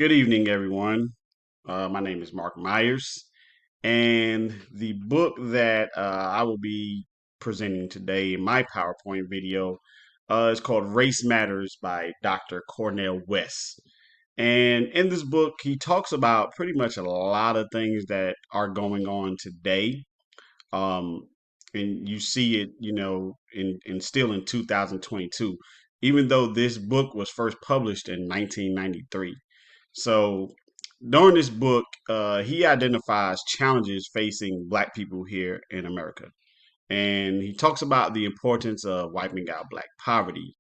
Good evening, everyone. My name is Mark Myers, and the book that I will be presenting today in my PowerPoint video is called Race Matters by Dr. Cornell West. And in this book, he talks about pretty much a lot of things that are going on today. Um, and you see it, in still in 2022, even though this book was first published in 1993. So during this book, he identifies challenges facing Black people here in America. And he talks about the importance of wiping out Black poverty.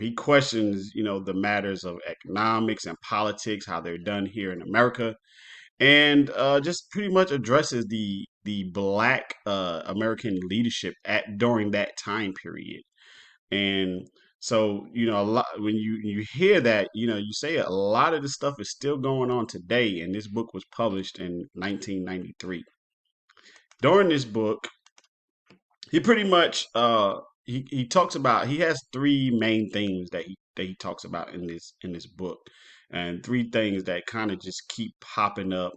He questions, the matters of economics and politics, how they're done here in America, and just pretty much addresses the Black American leadership at during that time period. And so, a lot when you hear that, you say a lot of this stuff is still going on today, and this book was published in 1993. During this book, he pretty much he talks about he has three main things that he talks about in this book, and three things that kind of just keep popping up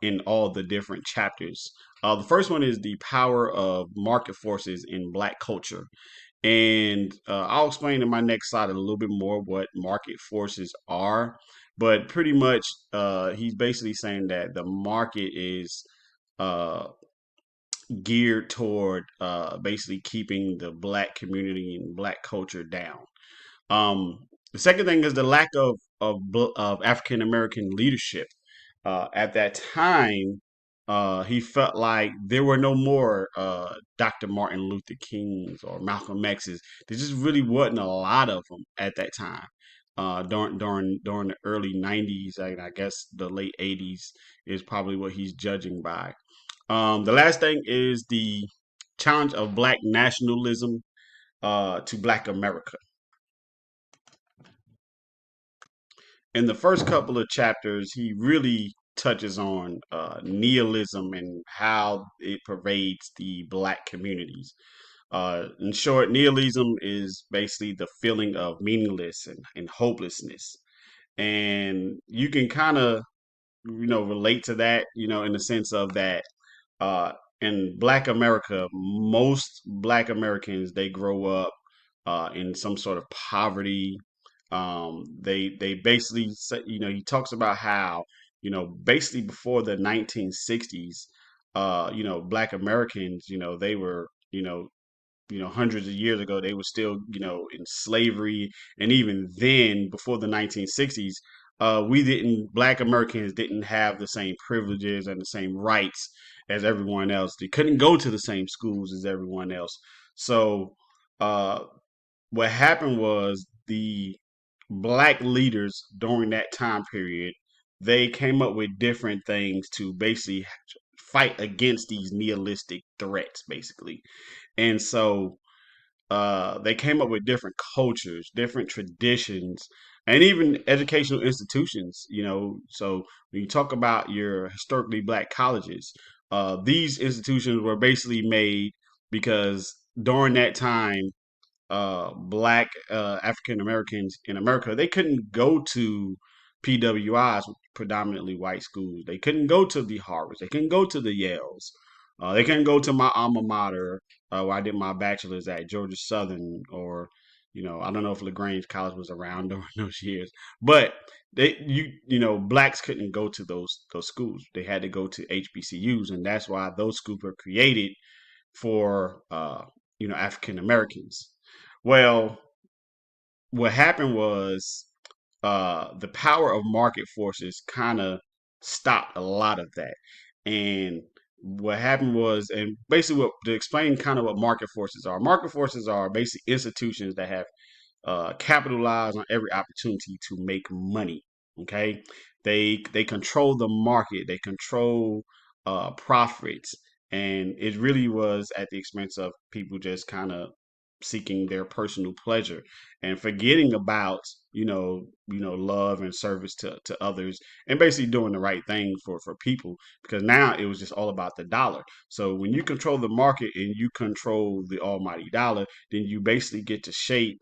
in all the different chapters. The first one is the power of market forces in Black culture. And I'll explain in my next slide a little bit more what market forces are. But pretty much, he's basically saying that the market is uh, geared toward basically keeping the Black community and Black culture down. The second thing is the lack of African American leadership. At that time, he felt like there were no more Dr. Martin Luther Kings or Malcolm X's. There just really wasn't a lot of them at that time. During the early '90s, I guess the late '80s is probably what he's judging by. The last thing is the challenge of Black nationalism to Black America. In the first couple of chapters, he really touches on nihilism and how it pervades the Black communities. In short, nihilism is basically the feeling of meaningless and hopelessness. And you can kind of, relate to that, in the sense of that uh, in Black America, most Black Americans, they grow up in some sort of poverty. They basically say, he talks about how, basically before the 1960s, Black Americans, they were, hundreds of years ago, they were still, in slavery. And even then, before the 1960s, Black Americans didn't have the same privileges and the same rights as everyone else. They couldn't go to the same schools as everyone else. So, uh, what happened was the Black leaders during that time period, they came up with different things to basically fight against these nihilistic threats, basically. And so they came up with different cultures, different traditions, and even educational institutions. So when you talk about your historically Black colleges, these institutions were basically made because during that time, Black African Americans in America, they couldn't go to PWIs, predominantly white schools. They couldn't go to the Harvards. They couldn't go to the Yales. They couldn't go to my alma mater, where I did my bachelor's at Georgia Southern, or I don't know if LaGrange College was around during those years, but blacks couldn't go to those schools. They had to go to HBCUs, and that's why those schools were created for African Americans. Well, what happened was the power of market forces kind of stopped a lot of that. And what happened was, and basically, to explain kind of what market forces are basically institutions that have capitalized on every opportunity to make money. Okay, they control the market, they control profits, and it really was at the expense of people just kind of seeking their personal pleasure and forgetting about love and service to others, and basically doing the right thing for people, because now it was just all about the dollar. So when you control the market and you control the almighty dollar, then you basically get to shape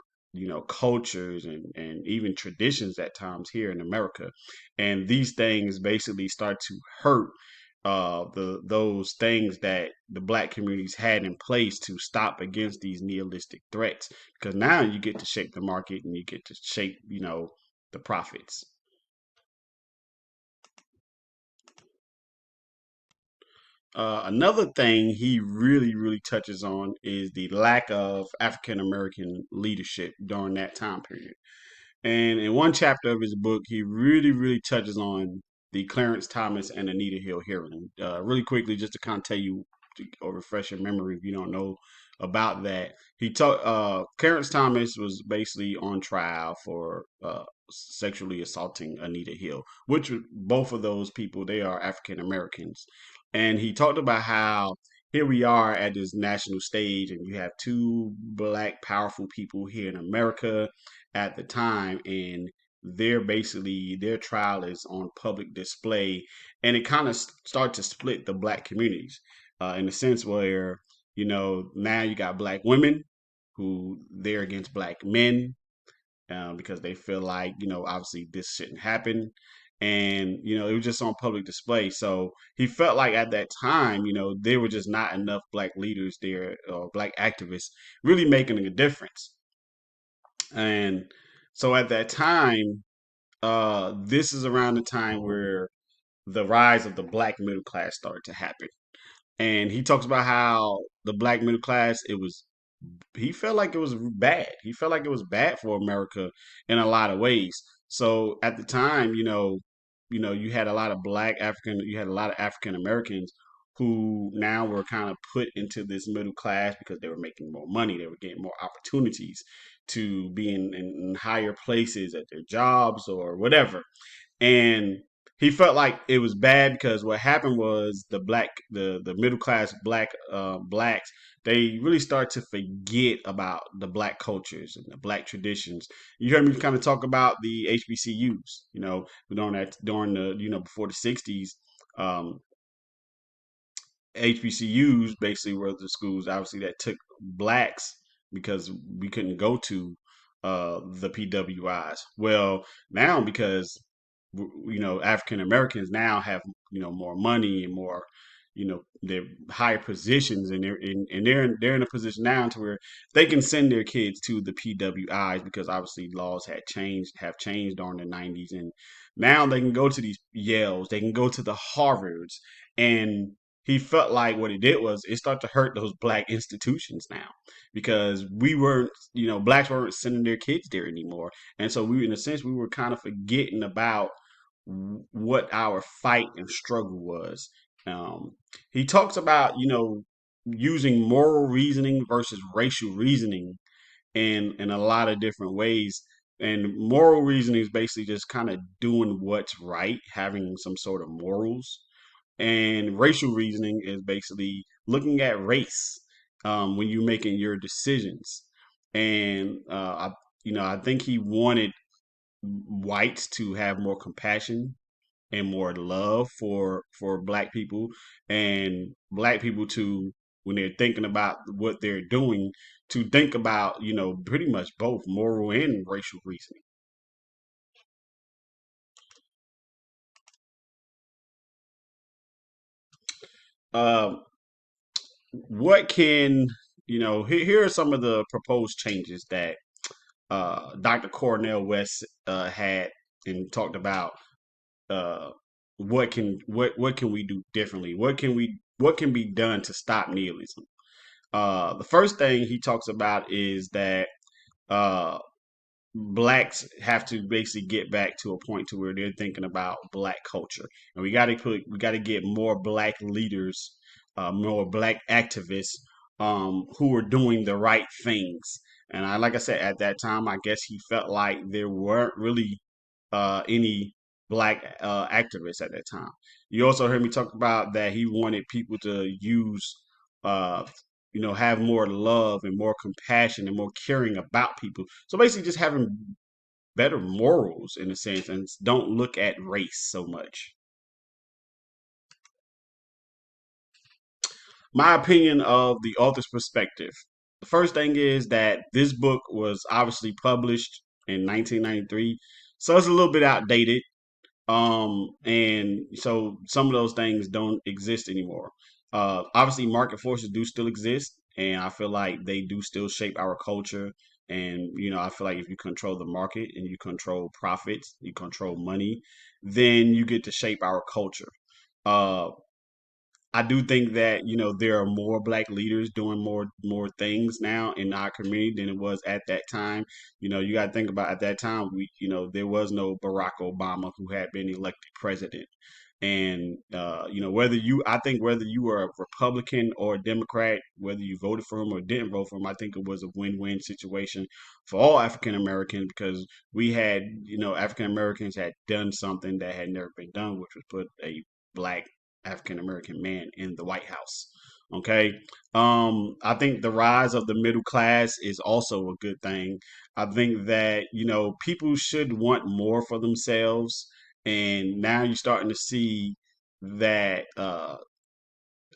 cultures and even traditions at times here in America, and these things basically start to hurt the those things that the black communities had in place to stop against these nihilistic threats, because now you get to shape the market and you get to shape the profits. Another thing he really touches on is the lack of African American leadership during that time period. And in one chapter of his book, he really touches on the Clarence Thomas and Anita Hill hearing. Really quickly, just to kind of tell you or refresh your memory if you don't know about that. Clarence Thomas was basically on trial for sexually assaulting Anita Hill, which both of those people they are African Americans, and he talked about how here we are at this national stage, and you have two black powerful people here in America at the time, and their trial is on public display, and it kind of started to split the black communities in the sense where now you got black women who they're against black men because they feel like obviously this shouldn't happen, and it was just on public display. So he felt like at that time there were just not enough black leaders there or black activists really making a difference. And so at that time, this is around the time where the rise of the black middle class started to happen. And he talks about how the black middle class, he felt like it was bad. He felt like it was bad for America in a lot of ways. So at the time, you had a lot of you had a lot of African Americans who now were kind of put into this middle class because they were making more money, they were getting more opportunities to be in higher places at their jobs or whatever. And he felt like it was bad because what happened was the middle class blacks, they really start to forget about the black cultures and the black traditions. You heard me kind of talk about the HBCUs, during the before the 60s. um, HBCUs basically were the schools, obviously, that took blacks because we couldn't go to the PWIs. Well, now because African Americans now have more money and more they're higher positions, and they're in a position now to where they can send their kids to the PWIs because obviously laws have changed during the 90s, and now they can go to these Yales, they can go to the Harvards, and he felt like what it did was it started to hurt those black institutions now because we weren't, blacks weren't sending their kids there anymore. And so in a sense, we were kind of forgetting about what our fight and struggle was. Um, he talks about, using moral reasoning versus racial reasoning in a lot of different ways. And moral reasoning is basically just kind of doing what's right, having some sort of morals, and racial reasoning is basically looking at race when you're making your decisions. And I think he wanted whites to have more compassion and more love for black people, and black people to, when they're thinking about what they're doing, to think about pretty much both moral and racial reasoning. Um, what can here are some of the proposed changes that Dr. Cornell West had and talked about. uh, what can we do differently? What can be done to stop nihilism? The first thing he talks about is that uh, blacks have to basically get back to a point to where they're thinking about black culture, and we got to get more black leaders, more black activists who are doing the right things. And like I said, at that time, I guess he felt like there weren't really any black activists at that time. You also heard me talk about that he wanted people to use uh, have more love and more compassion and more caring about people. So basically, just having better morals in a sense, and don't look at race so much. My opinion of the author's perspective. The first thing is that this book was obviously published in 1993, so it's a little bit outdated. And so some of those things don't exist anymore. Obviously, market forces do still exist, and I feel like they do still shape our culture. And I feel like if you control the market and you control profits, you control money, then you get to shape our culture. Uh, I do think that there are more black leaders doing more things now in our community than it was at that time. You got to think about at that time there was no Barack Obama who had been elected president. And I think whether you were a Republican or a Democrat, whether you voted for him or didn't vote for him, I think it was a win-win situation for all African Americans because we had African Americans had done something that had never been done, which was put a black African American man in the White House. Okay. I think the rise of the middle class is also a good thing. I think that, people should want more for themselves. And now you're starting to see that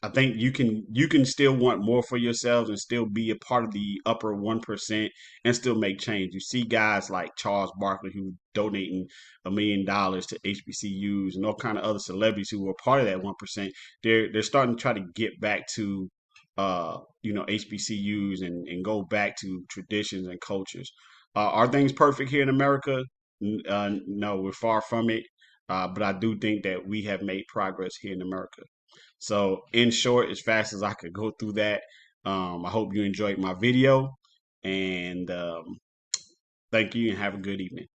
I think you can still want more for yourselves and still be a part of the upper 1% and still make change. You see guys like Charles Barkley who donating $1 million to HBCUs and all kind of other celebrities who were part of that 1%. They're starting to try to get back to HBCUs and go back to traditions and cultures. Are things perfect here in America? No, we're far from it. But I do think that we have made progress here in America. So, in short, as fast as I could go through that, I hope you enjoyed my video. And thank you and have a good evening.